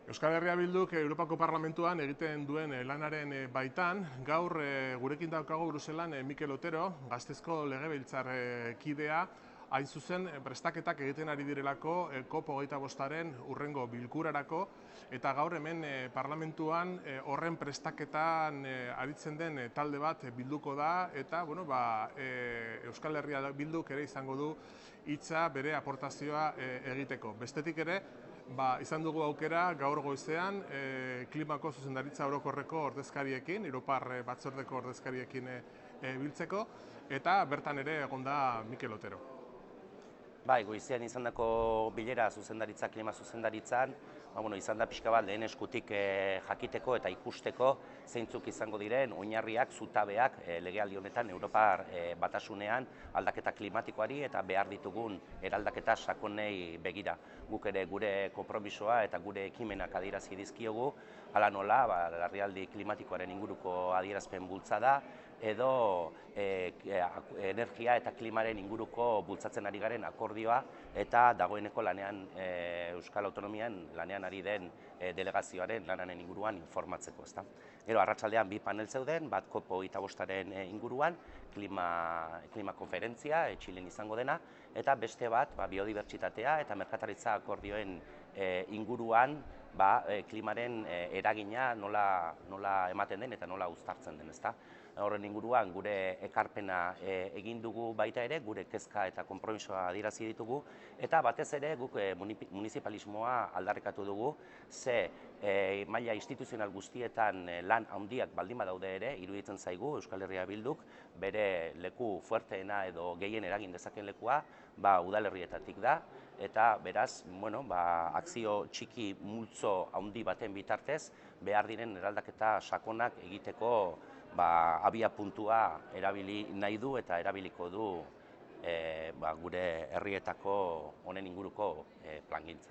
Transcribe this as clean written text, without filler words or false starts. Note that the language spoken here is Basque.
Euskal Herria Bilduk Europako Parlamentuan egiten duen lanaren baitan, gaur gurekin daukagu Bruselan Mikel Otero, Gaztezko legebiltzarkidea, hain zuzen prestaketak egiten ari direlako COP25aren hurrengo bilkurarako, eta gaur hemen parlamentuan horren prestaketan aritzen den talde bat bilduko da, eta Euskal Herria Bilduk ere izango du hitza bere aportazioa egiteko. Bestetik ere, izan dugu aukera gaur goizean klimako zuzendaritza orokorreko ordezkariekin, Europar batzordeko ordezkariekin biltzeko, eta bertan ere egon da Mikel Otero. Bai, goizean izandako bilera zuzendaritza, klima zuzendaritzan, izan da pixka bat lehen eskutik jakiteko eta ikusteko zeintzuk izango diren oinarriak, zutabeak legealdi honetan Europar batasunean aldaketa klimatikoari eta behar ditugun eraldaketa sakonei begira. Guk ere gure konpromisoa eta gure ekimenak adierazi dizkiogu, hala nola, larrialdi klimatikoaren inguruko adierazpen bultzada, edo energia eta klimaren inguruko bultzatzen ari garen akordioa eta dagoeneko lanean Euskal Autonomian lanean ari den delegazioaren lanaren inguruan informatzeko. Gero, arratsaldean bi panel zeuden, bat COP25aren inguruan, klima konferentzia, Txilen izango dena, eta beste bat biodibertsitatea eta merkataritza akordioen inguruan klimaren eragina nola ematen den eta nola uztartzen den. Horren inguruan gure ekarpena egin dugu baita ere, gure kezka eta konpromisoa adierazi ditugu, eta batez ere guk municipalismoa aldarrikatu dugu, ze maila instituzional guztietan lan handiak baldin badaude ere, iruditzen zaigu Euskal Herria Bilduk bere leku fuerteena edo gehien eragin dezaken lekua udalerrietatik da, eta beraz, akzio txiki multzo handi baten bitartez behar diren eraldaketa sakonak egiteko abia puntua erabili nahi du eta erabiliko du gure herrietako honen inguruko plangintza.